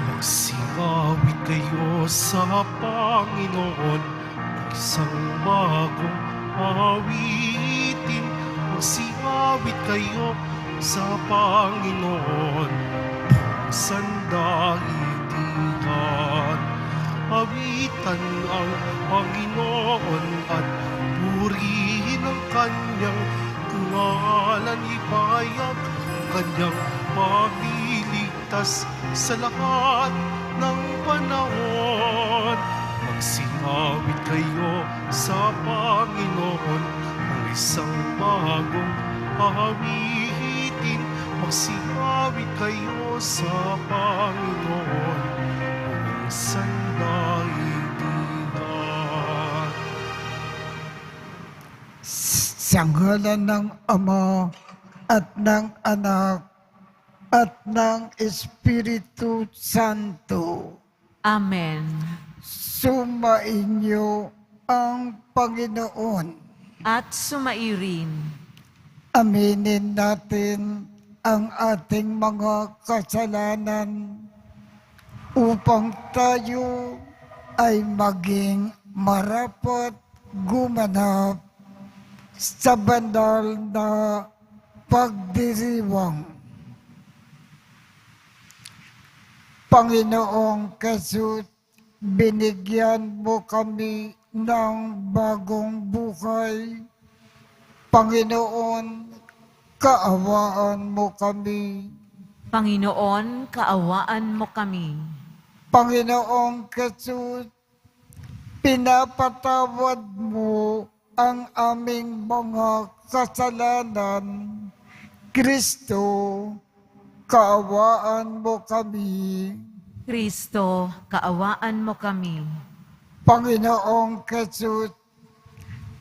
Magsingawit kayo sa Panginoon ng isang bagong awitin. Magsingawit kayo sa Panginoon buong sandaigdigan. Awitan ang Panginoon at purihin ang kanyang ngalan. Ipahayag ang kanyang pagliligtas sa lahat ng panahon. Magsingawit kayo sa Panginoon ng isang bagong awitin. Magsingawit kayo sa Panginoon ng sandaigdigan. Sa ngalan ng Ama at ng Anak at ng Espiritu Santo. Amen. Sumainyo ang Panginoon. At sumairin. Aminin natin ang ating mga kasalanan upang tayo ay maging marapat gumanap sa banal na pagdiriwang. Panginoong Jesus, binigyan mo kami ng bagong buhay. Panginoon, kaawaan mo kami. Panginoon, kaawaan mo kami. Panginoong Jesus, pinapatawad mo ang aming mga kasalanan. Kristo, kaawaan mo kami. Kristo, kaawaan mo kami. Panginoong Jesus,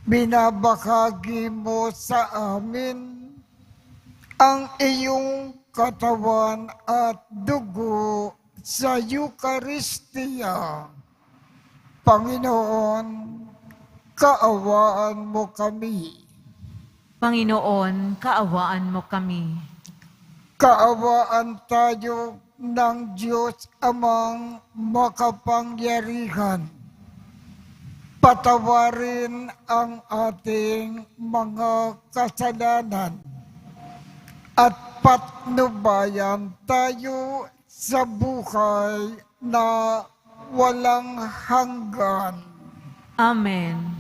binabahagi mo sa amin ang iyong katawan at dugo sa Eucharistia. Panginoon, kaawaan mo kami. Panginoon, kaawaan mo kami. Kaawaan tayo ng Diyos Amang makapangyarihan. Patawarin ang ating mga kasalanan at patnubayan tayo sa buhay na walang hanggan. Amen.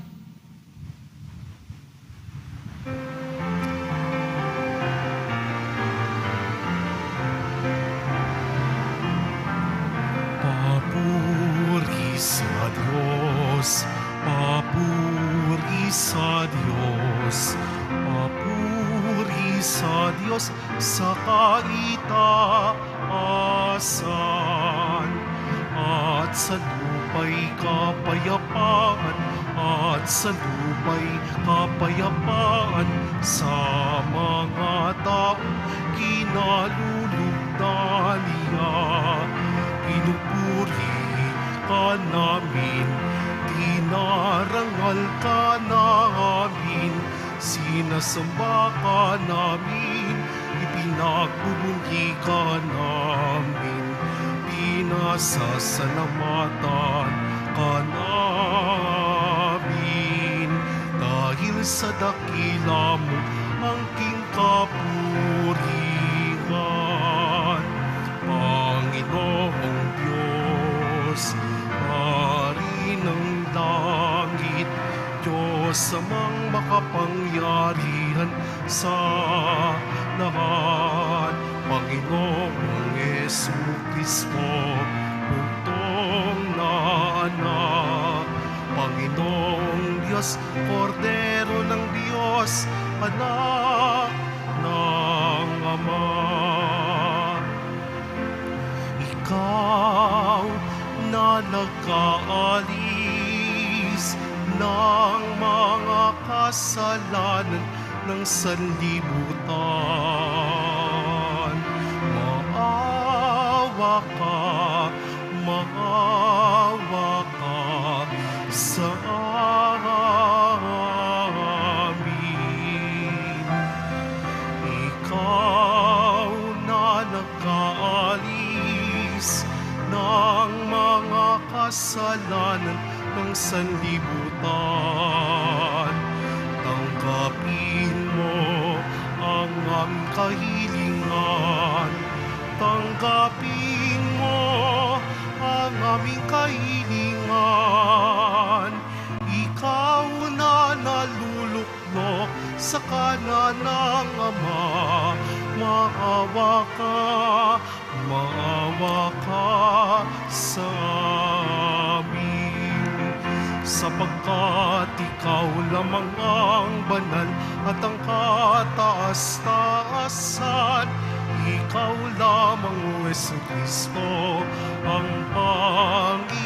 Papuri sa Diyos, papuri sa Diyos, papuri sa Diyos sa kaitaasan. At sa lupa'y kapayapaan, at sa lupa'y kapayapaan sa mga taong kinalulugdan niya. Pinupuri ka namin, dinarangal ka namin, sinasamba ka namin, ipinagbubunyi ka namin, pinasasalamatan ka namin. Dahil sa dakila mo angking kapurihan, Panginoong Diyos, Hari ng langit, Diyos amang makapangyarihan sa lahat. Panginoong Jesucristo, bugtong na anak, Panginoong Diyos, Kordero ng Diyos, anak ng Ama. Ikaw na nagkaalis ng mga kasalanan ng sanlibutan. Maawa ka sa sa kanan ng Ama. Maawa ka sa amin. Sapagkat ikaw lamang ang banal at ang kataas-taasan. Ikaw lamang, O Jesucristo, ang Panginoon.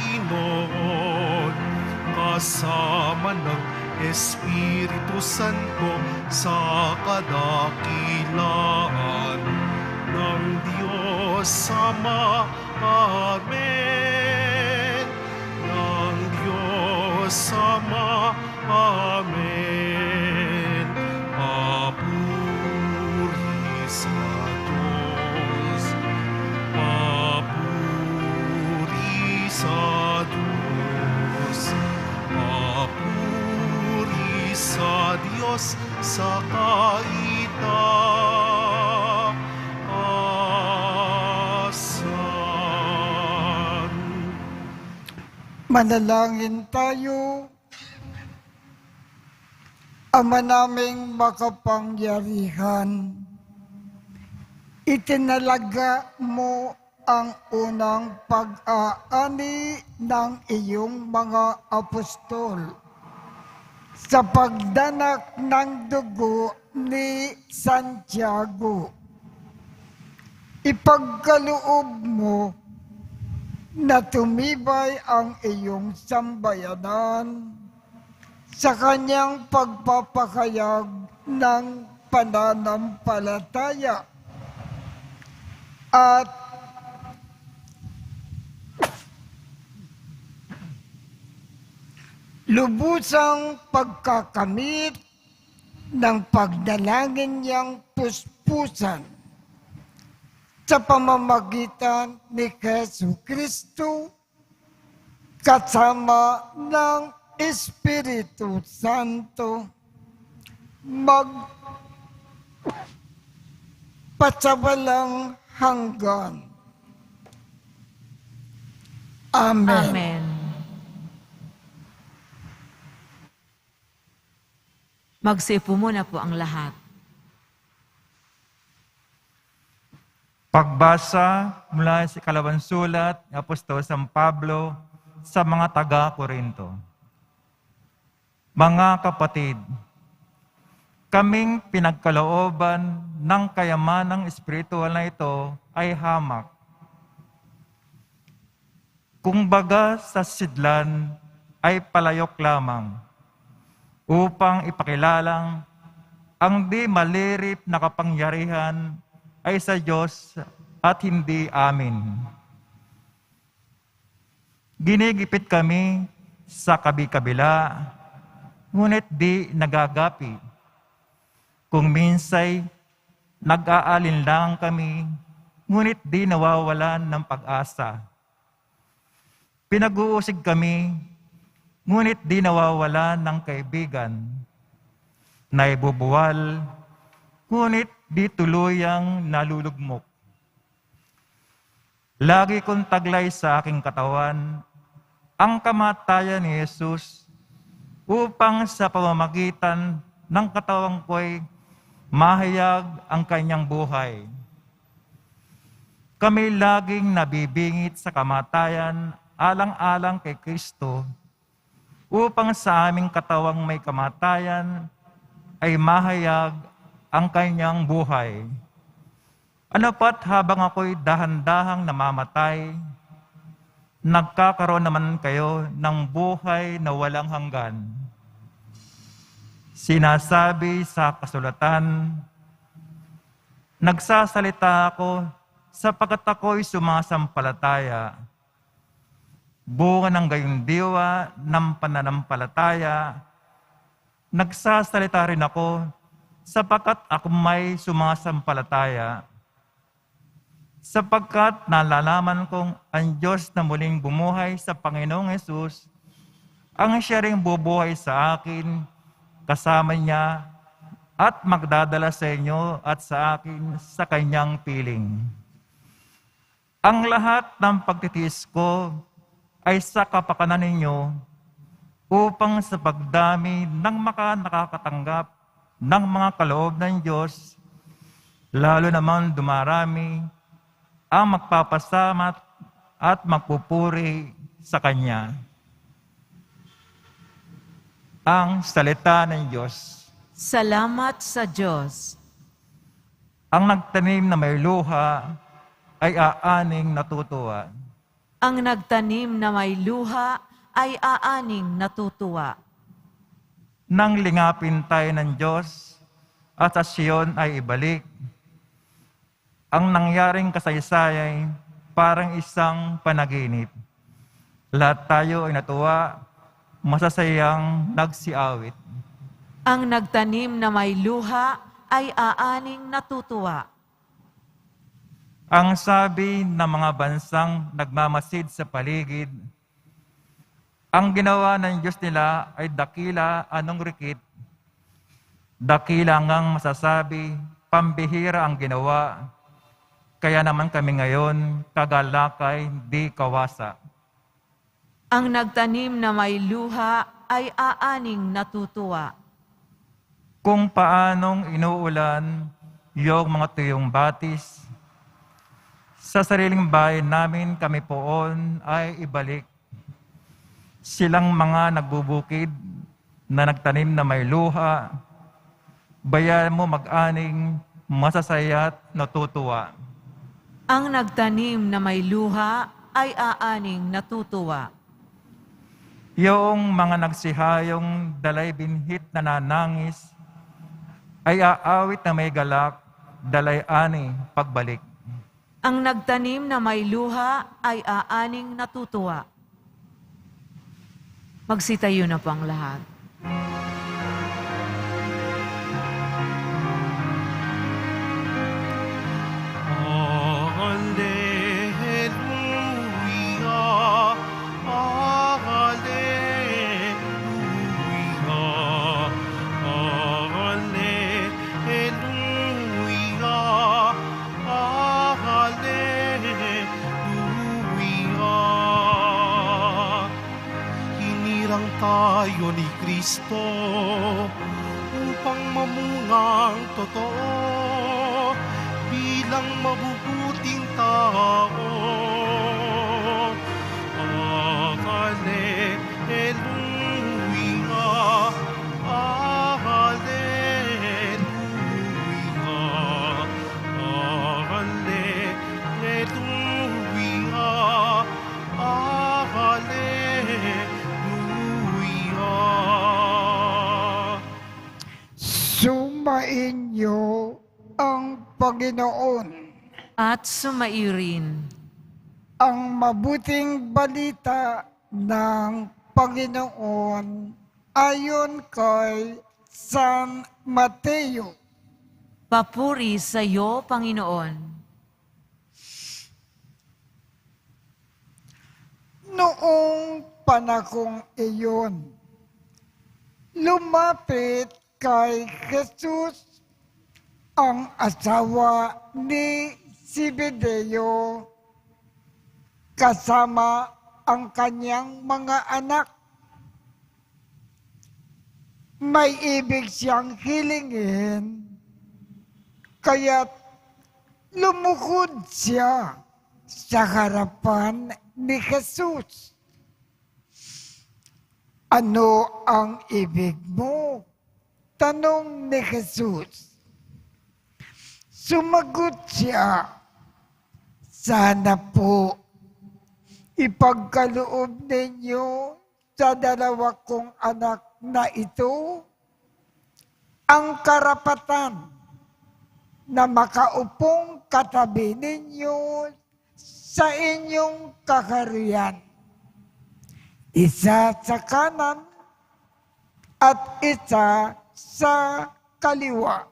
Kasama ng Espiritu Santo sa kadakilaan ng Diyos Ama. Amen. Ng Diyos Ama. Amen. Papuri sa Diyos. Papuri sa Diyos. Papuri sa Diyos sa kaitaasan. Manalangin tayo. Ama naming makapangyarihan, itinalaga mo ang unang pag-aani ng iyong mga apostol sa pagdanak ng dugo ni Santiago. Ipagkaloob mo na tumibay ang iyong sambayanan sa kanyang pagpapakayag ng pananampalataya at lubusang pagkakamit ng pagdalangin niyang puspusan sa pamamagitan ni Jesucristo kasama ng Espiritu Santo magpasawalang hanggan. Amen. Amen. Magsiupo muna po ang lahat. Pagbasa mula sa ikalawang sulat ng Apostol San Pablo sa mga taga-Korinto. Mga kapatid, kaming pinagkalooban ng kayamanang espiritual na ito ay hamak. Kung baga sa sidlan ay palayok lamang, upang ipakilalang ang di malirip na kapangyarihan ay sa Diyos at hindi amin. Ginigipit kami sa kabi-kabila, ngunit di nagagapi. Kung minsay nag-aalinlang kami, ngunit di nawawalan ng pag-asa. Pinag-uusig kami, ngunit di nawawalan ng kaibigan. Naibubuwal, ngunit di tuluyang nalulugmok. Lagi kong taglay sa aking katawan ang kamatayan ni Jesus upang sa pamamagitan ng katawang ko'y mahayag ang kanyang buhay. Kami laging nabibingit sa kamatayan alang-alang kay Kristo upang sa aming katawang may kamatayan ay mahayag ang kanyang buhay. Ano pat habang ako'y dahan-dahang namamatay, nagkakaroon naman kayo ng buhay na walang hanggan. Sinasabi sa kasulatan, nagsasalita ako sapagkat ako'y sumasampalataya. Bunga ng gayong diwa ng pananampalataya, nagsasalita rin ako sapagkat ako may sumasampalataya. Sapagkat nalalaman kong ang Diyos na muling bumuhay sa Panginoong Hesus, ang siya ring bubuhay sa akin, kasama niya, at magdadala sa inyo at sa akin sa kanyang piling. Ang lahat ng pagtitiis ko ay sa kapakanan ninyo upang sa pagdami ng nakakatanggap ng mga kaloob ng Diyos, lalo naman dumarami ang magpapasamat at magpupuri sa Kanya. Ang salita ng Diyos. Salamat sa Diyos. Ang nagtanim na may luha ay aaning natutuwa. Ang nagtanim na may luha ay aaning natutuwa. Nang lingapin tayo ng Diyos at sa Siyon ay ibalik, ang nangyaring kasaysayay parang isang panaginip. Lahat tayo ay natuwa, masasayang nagsiawit. Ang nagtanim na may luha ay aaning natutuwa. Ang sabi ng mga bansang nagmamasid sa paligid, ang ginawa ng Diyos nila ay dakila anong rikit. Dakila ngang masasabi, pambihira ang ginawa. Kaya naman kami ngayon, kagalakay di kawasa. Ang nagtanim na may luha ay aaning natutuwa. Kung paanong inuulan yung mga tuyong batis, sa sariling bayan namin kami poon ay ibalik. Silang mga nagbubukid na nagtanim na may luha, bayan mo mag-aning masasaya at natutuwa. Ang nagtanim na may luha ay aaning natutuwa. Yung mga nagsihayong dalay binhit na nanangis, ay aawit na may galak, dalay ani pagbalik. Ang nagtanim na may luha ay aaning natutuwa. Magsitayo na po ang lahat. Alleluia, alleluia, alleluia. Hinirang tayo ni Kristo upang mamungang totoo bilang mabubuting tao. Alleluia, alleluia, alleluia, alleluia. Sumainyo ang Panginoon. At sumairin. Ang mabuting balita ng Panginoon ayon kay San Mateo. Papuri sa iyo, Panginoon. Noong panahong iyon, lumapit kay Jesus ang asawa ni Zebedeo kasama ang kanyang mga anak. May ibig siyang hilingin, kaya't lumuhod siya sa harapan ni Jesus. Ano ang ibig mo? Tanong ni Jesus. Sumagot siya, sana po ipagkaloob ninyo sa dalawa kong anak na ito ang karapatan na makaupong katabi ninyo sa inyong kaharian. Isa sa kanan at isa sa kaliwa.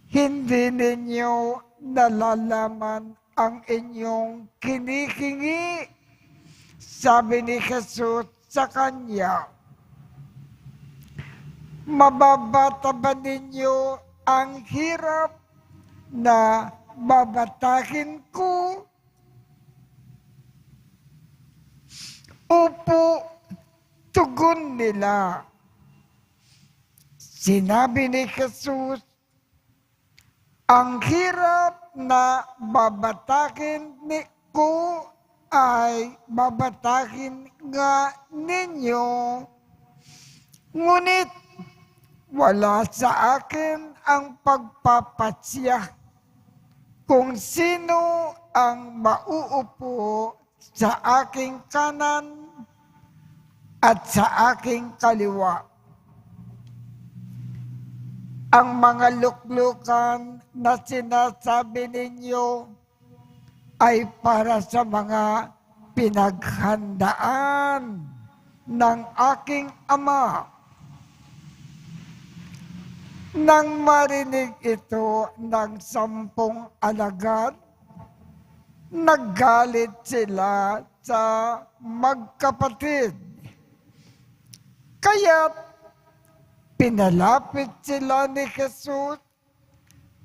Hindi ninyo nalalaman ang inyong kinikingi, sabi ni Jesus sa kanya. Mababata ba ninyo ang hirap na babatahin ko? Opo, tugon nila. Sinabi ni Jesus, ang hirap na babatakin ko ay babatakin nga ninyo, ngunit wala sa akin ang pagpapatsya kung sino ang mauupo sa aking kanan at sa aking kaliwa. Ang mga luklukan na sinasabi ninyo ay para sa mga pinaghandaan ng aking Ama. Nang marinig ito ng 10 alagad, naggalit sila sa magkapatid. Kaya't pinalapit sila ni Jesus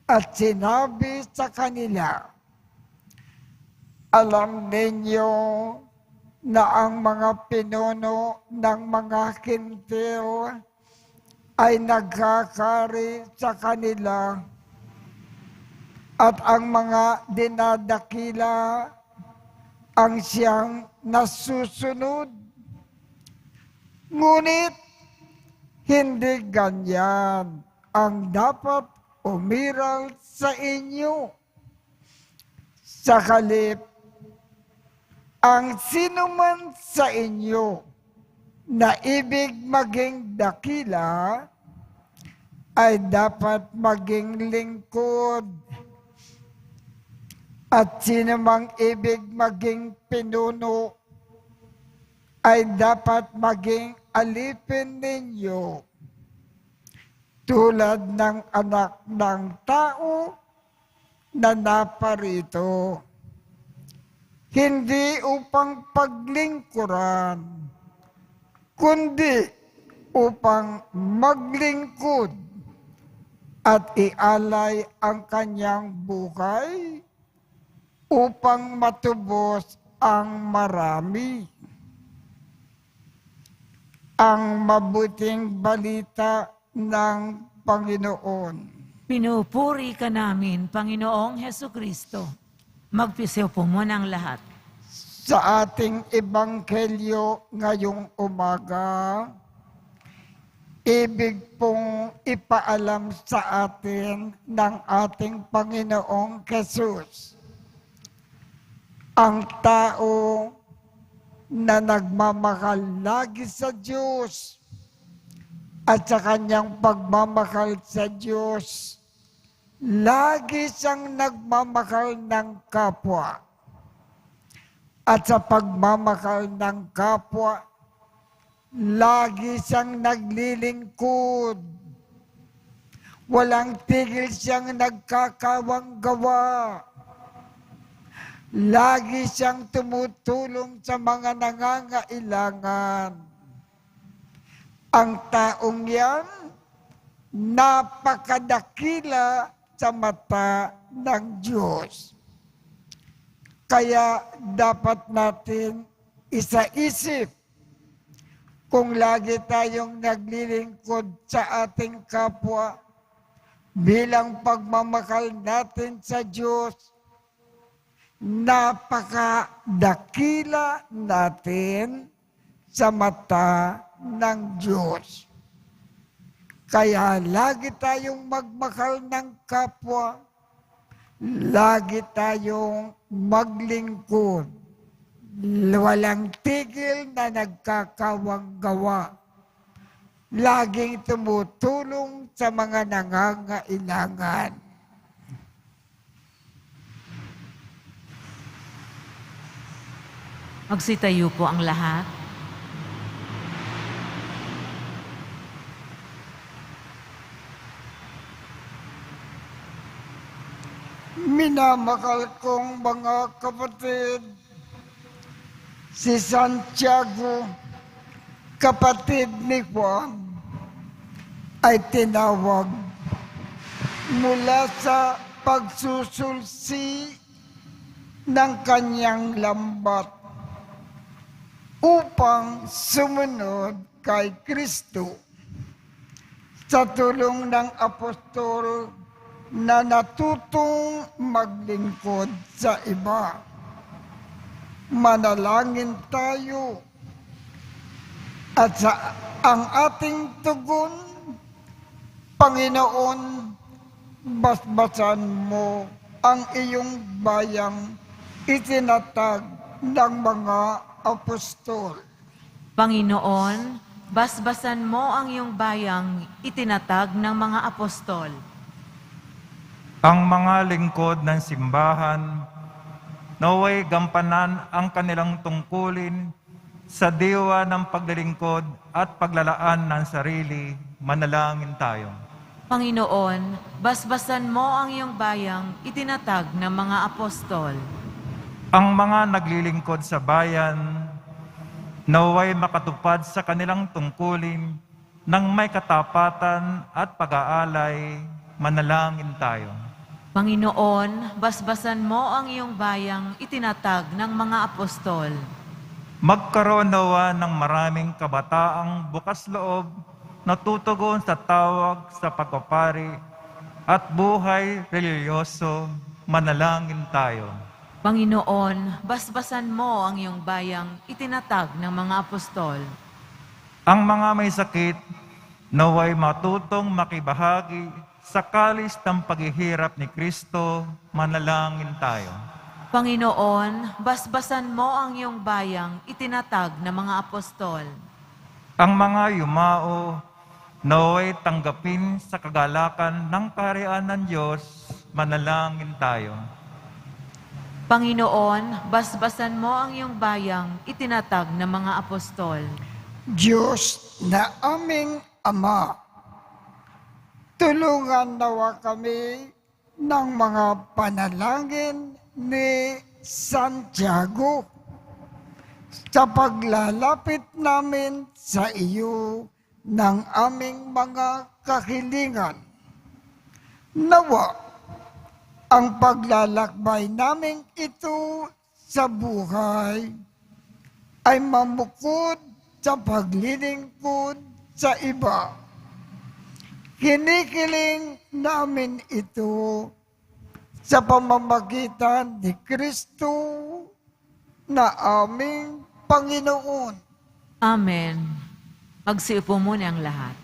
at sinabi sa kanila, alam ninyo na ang mga pinuno ng mga Hintil ay nagkakari sa kanila at ang mga dinadakila ang siyang nasusunod. Ngunit hindi ganyan ang dapat umiral sa inyo. Sa halip, ang sinuman sa inyo na ibig maging dakila ay dapat maging lingkod. At sinumang ibig maging pinuno ay dapat maging alipin ninyo tulad ng anak ng tao na naparito, hindi upang paglingkuran, kundi upang maglingkod at ialay ang kanyang buhay upang matubos ang marami. Ang mabuting balita ng Panginoon. Pinupuri ka namin, Panginoong Hesukristo. Magpisew po muna ang lahat. Sa ating ebanghelyo ngayong umaga, ibig pong ipaalam sa atin ng ating Panginoong Jesus. Ang tao na nagmamahal lagi sa Diyos at sa kanyang pagmamahal sa Diyos, lagi siyang nagmamahal ng kapwa. At sa pagmamahal ng kapwa, lagi siyang naglilingkod. Walang tigil siyang nagkakawang gawa. Lagi siyang tumutulong sa mga nangangailangan. Ang taong yan, napakadakila sa mata ng Diyos. Kaya dapat natin isa-isip kung lagi tayong naglilingkod sa ating kapwa bilang pagmamahal natin sa Diyos, napakadakila natin sa mata ng Diyos. Kaya lagi tayong magmahal ng kapwa, lagi tayong maglingkod, walang tigil na nagkakawang gawa, laging tumutulong sa mga nangangailangan. Magsitayo po ang lahat. Minamahal kong mga kapatid, si Santiago, kapatid ni Juan, ay tinawag mula sa pagsusulsi ng kanyang lambat upang sumunod kay Kristo. sa tulong ng apostol na natutong maglingkod sa iba. Manalangin tayo at sa ang ating tugon, Panginoon, basbasan mo ang iyong bayang itinatag ng mga apostol. Panginoon, basbasan mo ang iyong bayang itinatag ng mga apostol. Ang mga lingkod ng simbahan, naway gampanan ang kanilang tungkulin sa diwa ng paglilingkod at paglalaan ng sarili. Manalangin tayo. Panginoon, basbasan mo ang iyong bayang itinatag ng mga apostol. Ang mga naglilingkod sa bayan, naway makatupad sa kanilang tungkulin ng may katapatan at pag-aalay. Manalangin tayo. Panginoon, basbasan mo ang iyong bayang itinatag ng mga apostol. Magkaroon nawa ng maraming kabataang bukas loob na tutugon sa tawag sa pagpapari at buhay reliyoso. Manalangin tayo. Panginoon, basbasan mo ang iyong bayang itinatag ng mga apostol. Ang mga may sakit, naway matutong makibahagi sa kalis ng paghihirap ni Kristo. Manalangin tayo. Panginoon, basbasan mo ang iyong bayang itinatag ng mga apostol. Ang mga yumao, naway tanggapin sa kagalakan ng kaharian ng Diyos. Manalangin tayo. Panginoon, basbasan mo ang iyong bayang itinatag ng mga apostol. Diyos na aming Ama, tulungan nawa kami ng mga panalangin ni Santiago sa paglalapit namin sa iyo ng aming mga kahilingan. Nawa ang paglalakbay namin ito sa buhay ay mamukod sa paglilingkod sa iba. Hinikiling namin ito sa pamamagitan ni Kristo na aming Panginoon. Amen. Magsiupo muna ang lahat.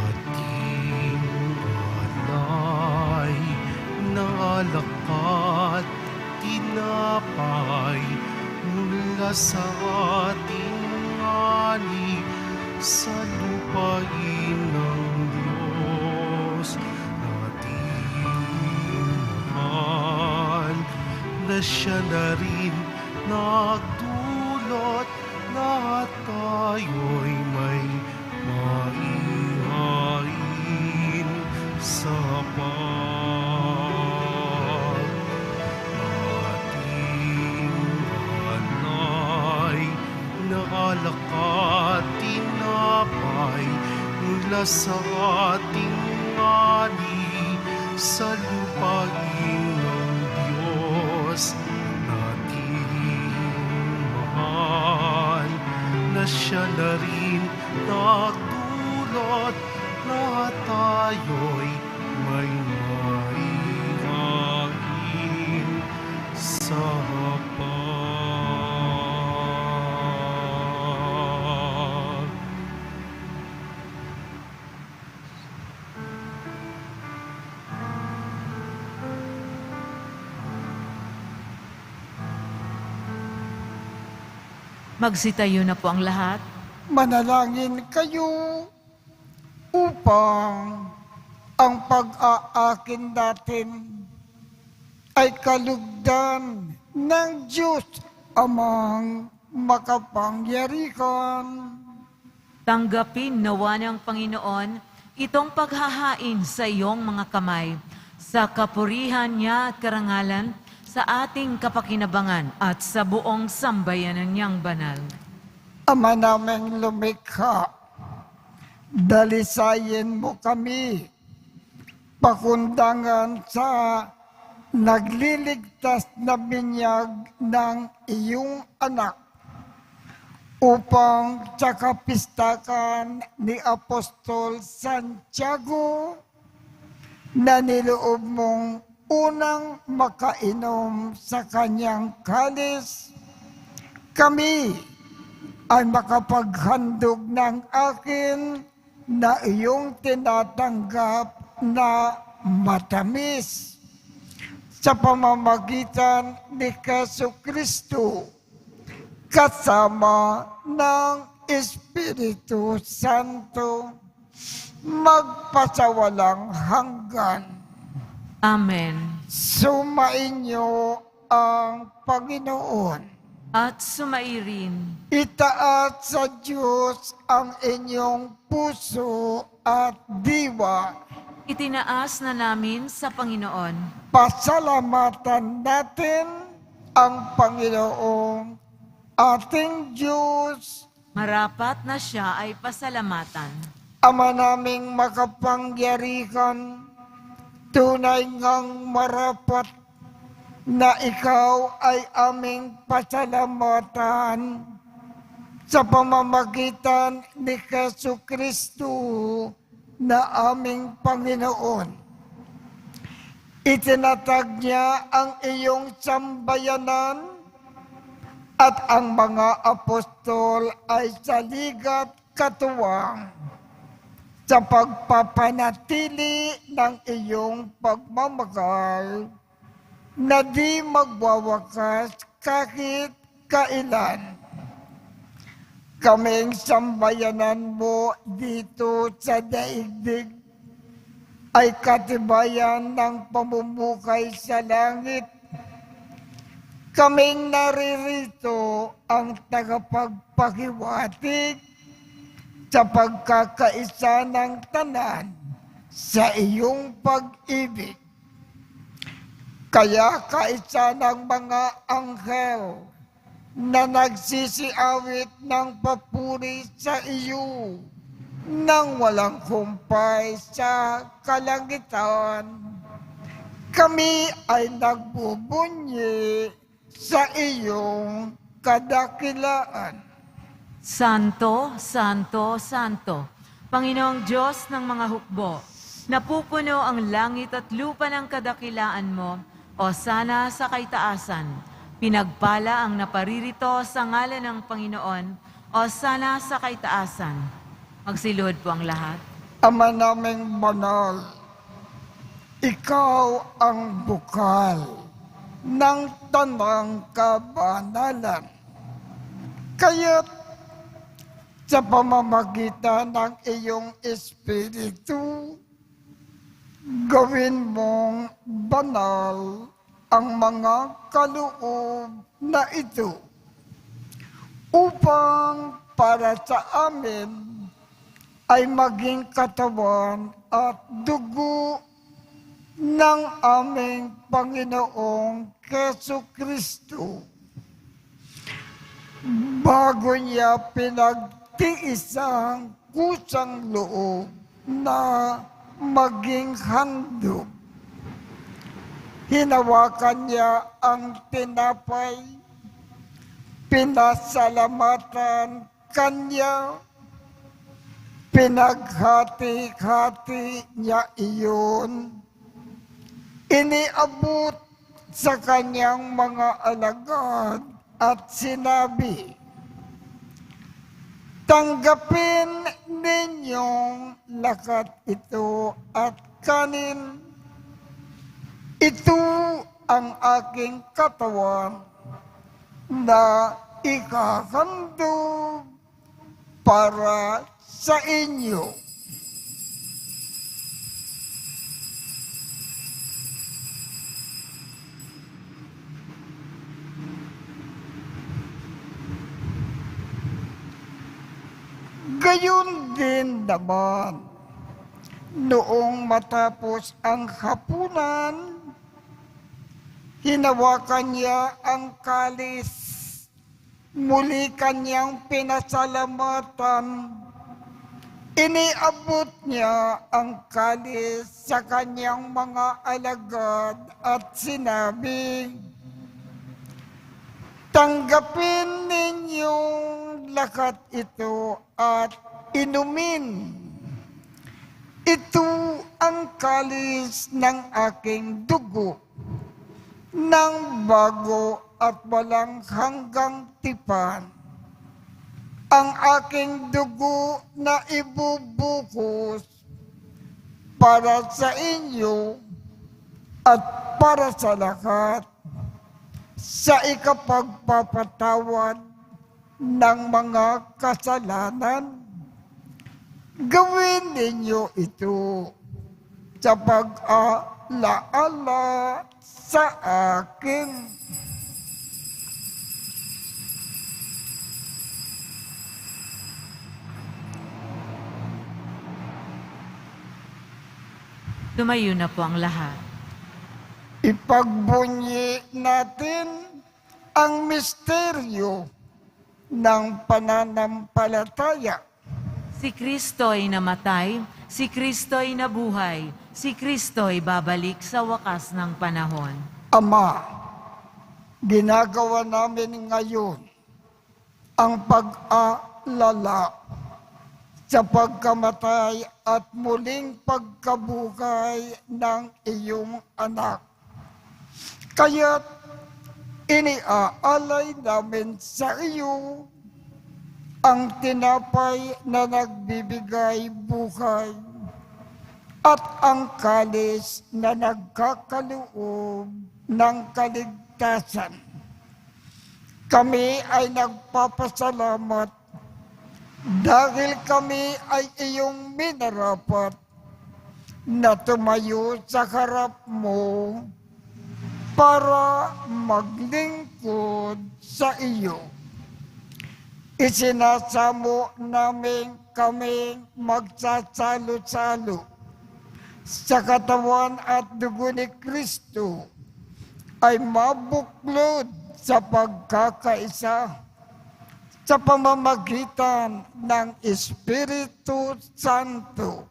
Ating alay na alakat, tinapay mula sa ating ani sa lupain ng Diyos. Ating mahal na siya na rin nagdulot na tayo'y may maihain sa ating alay na alakat, tinapay mula sa ating ani sa lupain ng Diyos. Ating mahal na siya na rin nagdulot na tayo'y may maihain sa hapag. Magsitayo na po ang lahat. Manalangin kayo upang ang pag-aakin natin ay kalugdan ng Diyos Amang makapangyarihan. Tanggapin nawa ng Panginoon itong paghahain sa iyong mga kamay, sa kapurihan niya at karangalan, sa ating kapakinabangan at sa buong sambayanan niyang banal. Ama naming lumikha, dalisayin mo kami pakundangan sa nagliligtas na binyag ng iyong anak upang sa kapistakan ni Apostol Santiago na niloob mong unang makainom sa kanyang kalis, kami ay makapaghandog ng akin na iyong tinatanggap na matamis sa pamamagitan ni Jesucristo kasama ng Espiritu Santo magpasawalang hanggan. Amen. Sumainyo ang Panginoon. At sumairin. Itaat sa Diyos ang inyong puso at diwa. Itinaas na namin sa Panginoon. Pasalamatan natin ang Panginoong ating Diyos. Marapat na siya ay pasalamatan. Ama naming makapangyarihan, tunay ngang marapat na ikaw ay aming pasalamatan sa pamamagitan ni Jesucristo na aming Panginoon. Itinatag niya ang iyong sambayanan at ang mga apostol ay saligat katuwang sa pagpapanatili ng iyong pagmamahal na di magwawakas kahit kailan. Kaming sambayanan mo dito sa daigdig ay katibayan ng pamumuhay sa langit. Kaming naririto ang tagapagpahiwatig sa pagkakaisa ng tanan sa iyong pag-ibig. Kaya kaisa ng mga anghel na nagsisiawit ng papuri sa iyo nang walang humpay sa kalangitan, kami ay nagbubunyi sa iyong kadakilaan. Santo, Santo, Santo, Panginoong Diyos ng mga hukbo, napupuno ang langit at lupa ng kadakilaan mo, o sana sa kaitaasan. Pinagpala ang naparirito sa ngalan ng Panginoon, o sana sa kaitaasan. Magsiluhod po ang lahat. Ama naming banal, ikaw ang bukal ng tanang kabanalan. Kaya't sa pamamagitan ng iyong Espiritu, gawin mong banal ang mga kaloob na ito upang para sa amin ay maging katawan at dugo ng aming Panginoong Jesucristo. Bago niya pinagtiis ang kusang loob na maging handog, hinawakan niya ang tinapay, pinasalamatan kanya, pinaghati-hati niya iyon, iniabot sa kanyang mga alagad at sinabi, tanggapin ninyong lakat ito at kanin. Ito ang aking katawan na ikahandog para sa inyo. Gayon din naman, noong matapos ang hapunan, hinawakan niya ang kalis, muli kanyang pinasalamatan, Iniabot niya ang kalis sa kanyang mga alagad at sinabi, "Tanggapin ninyong lakat ito at inumin. Ito ang kalis ng aking dugo, ng bago at walang hanggang tipan. Ang aking dugo na ibubuhos para sa inyo at para sa lahat sa ikapagpapatawad ng mga kasalanan. Gawin ninyo ito sa pag-alaala sa akin." Tumayo na po ang lahat. Ipagbunyi natin ang misteryo ng pananampalataya. Si Kristo'y namatay, si Kristo'y nabuhay, si Kristo'y babalik sa wakas ng panahon. Ama, ginagawa namin ngayon ang pag-alala sa pagkamatay at muling pagkabuhay ng iyong anak. Kaya't iniaalay namin sa iyo ang tinapay na nagbibigay buhay at ang kalis na nagkakaloob ng kaligtasan. Kami ay nagpapasalamat dahil kami ay iyong minarapat na tumayo sa harap mo para maglingkod sa iyo. Isinasamo namin kaming magsasalo-salo sa katawan at dugo ni Kristo ay mabuklod sa pagkakaisa sa pamamagitan ng Espiritu Santo.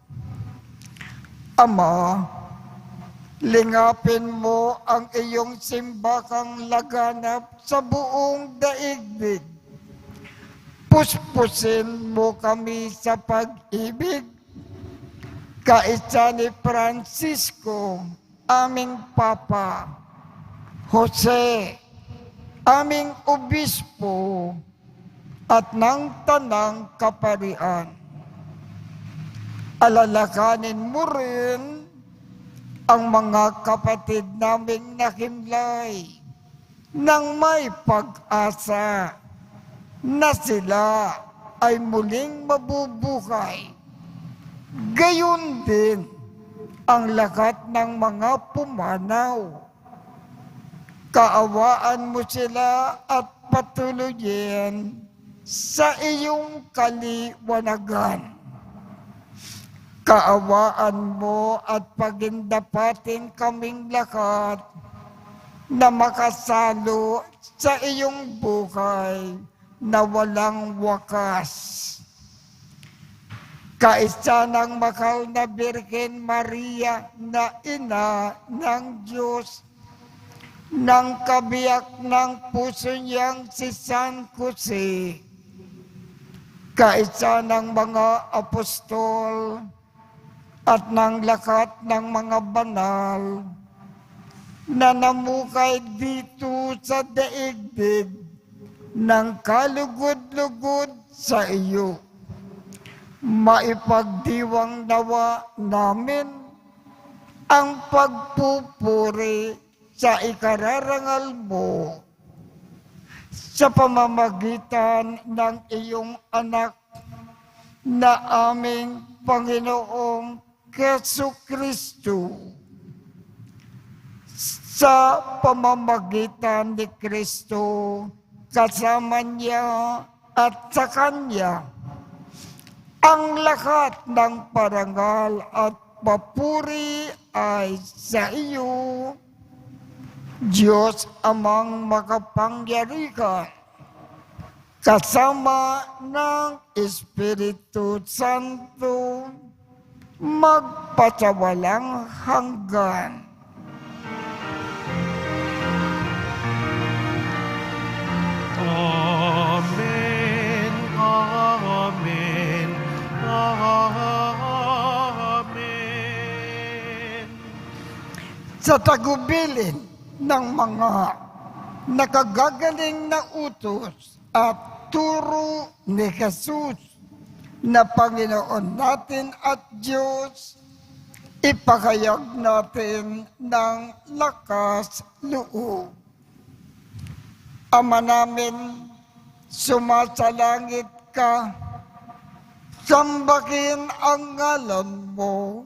Ama, lingapin mo ang iyong simbakang laganap sa buong daigdig. Puspusin mo kami sa pag-ibig, kaisa ni Francisco, aming Papa, Jose, aming Obispo, at ng Tanang Kaparian. Alalakanin mo rin ang mga kapatid naming nakimlay nang may pag-asa na sila ay muling mabubuhay. Gayon din ang lahat ng mga pumanaw. Kaawaan mo sila at patuloyin sa iyong kaliwanagan. Kaawaan mo at pagindapatin kaming lahat na makasalo sa iyong buhay na walang wakas. Kaisa ng mahal na Birhen Maria na ina ng Diyos, ng kabiyak ng puso niyang si San Jose, kaisa ng mga apostol at ng lahat ng mga banal na namukay dito sa daigdig ng kalugod-lugod sa iyo. Maipagdiwang nawa namin ang pagpupuri sa ikararangal mo sa pamamagitan ng iyong anak na aming Panginoong Jesucristo. Sa pamamagitan ni Kristo, kasama niya at sa Kanya, ang lahat ng parangal at papuri ay sa iyo, Diyos amang makapangyarihan, kasama ng Espiritu Santo, magpasawalang hanggan. Amen, amen, amen. Sa tagubilin ng mga nakagagaling na utos at turo ni Jesus na Panginoon natin at Diyos, ipahayag natin ng lakas loob. Ama namin, sumasalangit ka, sambahin ang ngalan mo,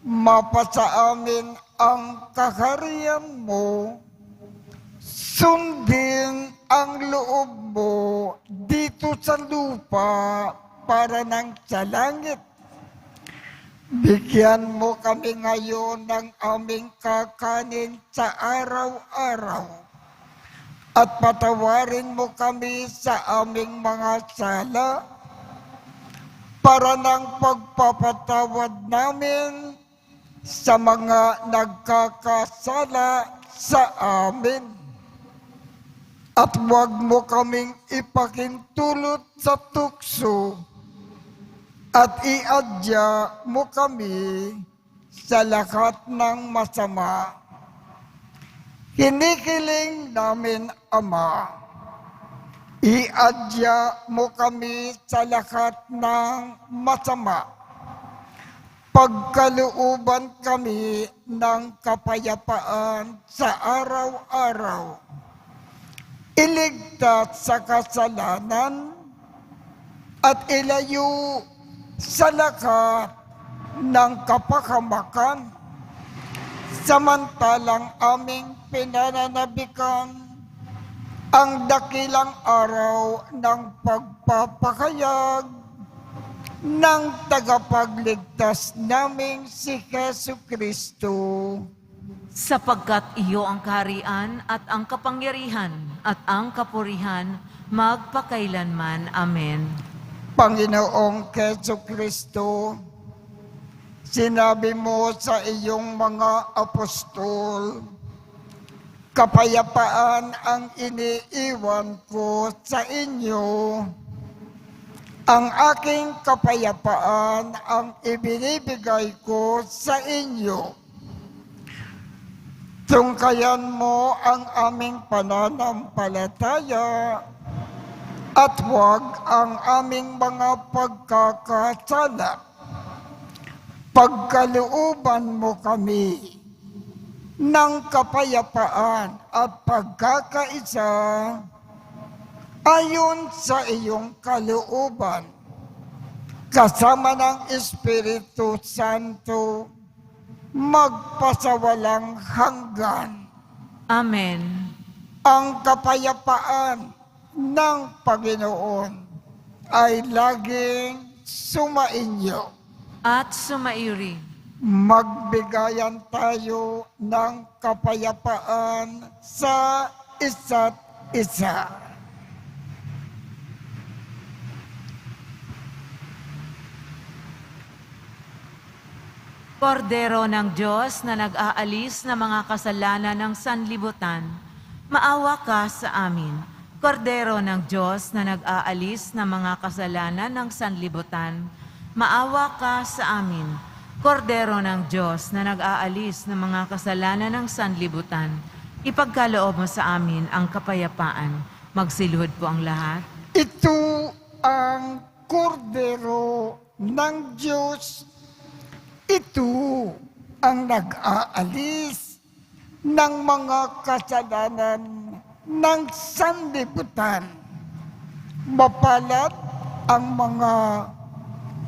mapasa amin ang kaharian mo, sundin ang loob mo dito sa lupa para nang sa langit. Bigyan mo kami ngayon ng aming kakanin sa araw-araw at patawarin mo kami sa aming mga sala para ng pagpapatawad namin sa mga nagkakasala sa amin. At huwag mo kaming ipakintulot sa tukso at iadya mo kami sa lahat ng masama. Hinihiling namin, Ama, iadya mo kami sa lahat ng masama. Pagkalooban kami ng kapayapaan sa araw-araw. Iligtas sa kasalanan at ilayo sa lahat ng kapahamakan. Samantalang aming pinananabikan ang dakilang araw ng pagpapahayag ng tagapagligtas naming si Jesucristo. Sapagkat iyo ang kaharian at ang kapangyarihan at ang kapurihan magpakailanman. Amen. Panginoong Jesucristo, sinabi mo sa iyong mga apostol, kapayapaan ang iniiwan ko sa inyo. Ang aking kapayapaan ang ibinibigay ko sa inyo. Tungkayan mo ang aming pananampalataya at huwag ang aming mga pagkakasala. Pagkalooban mo kami ng kapayapaan at pagkakaisa ayon sa iyong kalooban, kasama ng Espiritu Santo, magpasawalang hanggan. Amen. Ang kapayapaan ng Panginoon ay laging sumainyo. At sumairi. Magbigayan tayo ng kapayapaan sa isa't isa. Kordero ng Diyos na nag-aalis ng mga kasalanan ng sanlibutan, maawa ka sa amin. Kordero ng Diyos na nag-aalis ng mga kasalanan ng sanlibutan, maawa ka sa amin. Kordero ng Diyos na nag-aalis ng mga kasalanan ng sanlibutan, ipagkaloob mo sa amin ang kapayapaan. Magsiluhod po ang lahat. Ito ang kordero ng Diyos. Ito ang nag-aalis ng mga kasalanan ng sanlibutan. Mapalad ang mga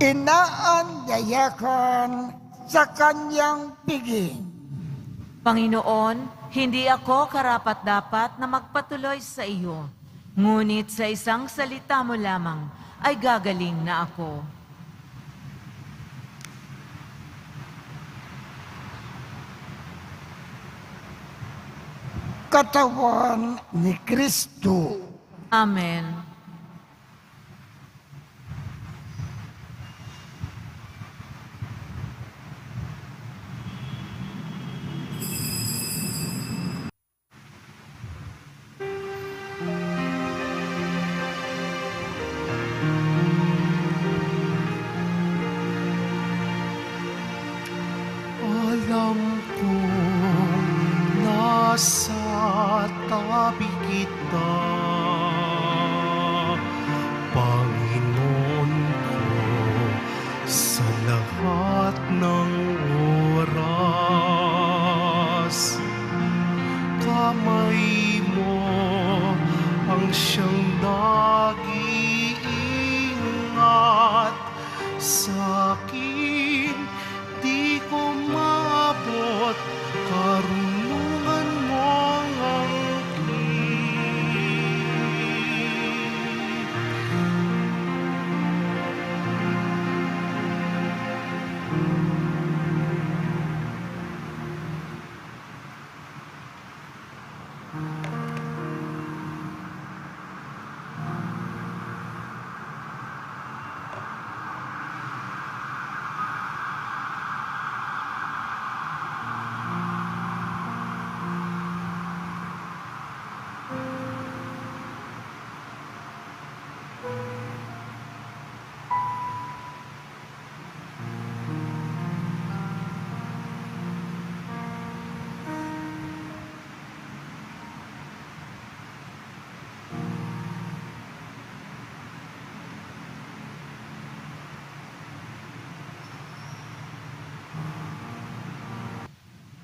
inaanyayakan sa kanyang piging. Panginoon, hindi ako karapat-dapat na magpatuloy sa iyo, ngunit sa isang salita mo lamang ay gagaling na ako. Katawan ni Kristo. Amen.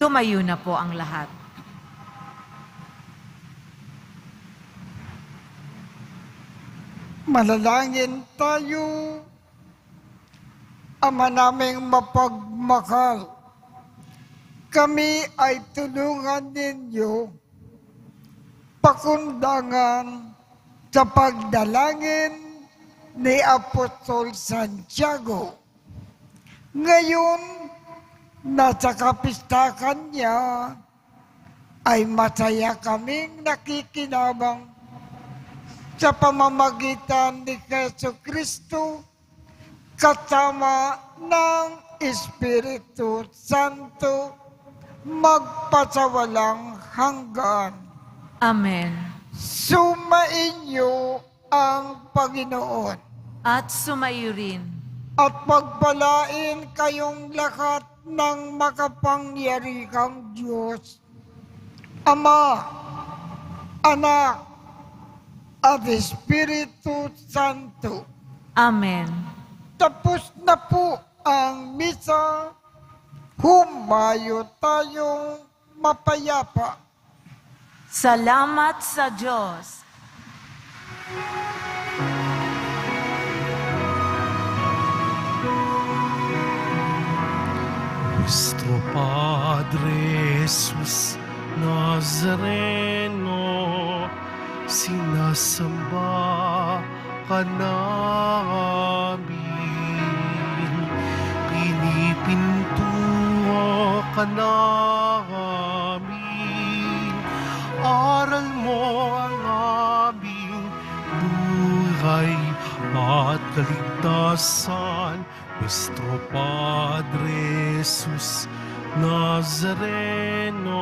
Tumayo na po ang lahat. Manalangin tayo. Ama naming mapagmahal, kami ay tulungan ninyo pakundangan sa pagdalangin ni Apostol Santiago. Ngayon, nasa kapistakan niya, ay masaya kaming nakikinabang sa pamamagitan ni Jesu Kristo kasama ng Espiritu Santo magpasawalang hanggan. Amen. Sumainyo ang Panginoon At sumayo rin. at pagpalain kayong lahat ng makapangyarihang Diyos, Ama, Anak, at Espiritu Santo. Amen. Tapos na po ang misa. Humayo tayong mapayapa. Salamat sa Diyos. Nuestro Padre Jesus Nazareno, sinasamba ka namin. Pinipintuho ka namin. Aral mo ang aming buhay at kaligtasan. Nuestro Padre Jesus Nazareno,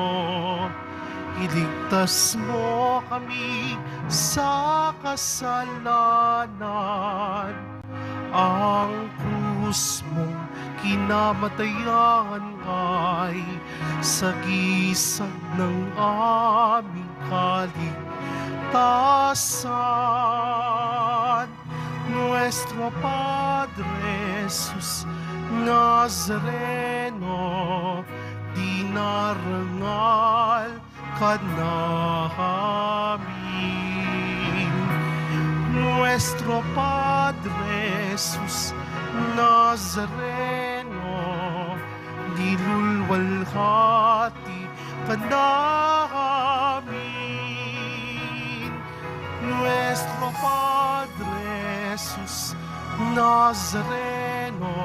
iligtas mo kami sa kasalanan. Ang krus mong kinamatayan ay sagisag ng aming kaligtasan. Nuestro Padre Jesus Nazareno, dinarangal ka namin. Nuestro Padre Jesus Nazareno, nilulwalhati ka namin. Nuestro Padre Jesus Nazareno,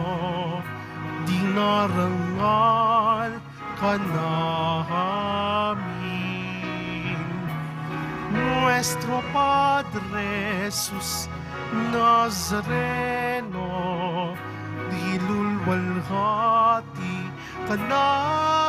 dinarangal ka namin. Nuestro Padre Jesus Nazareno, dilulwalhati ka namin.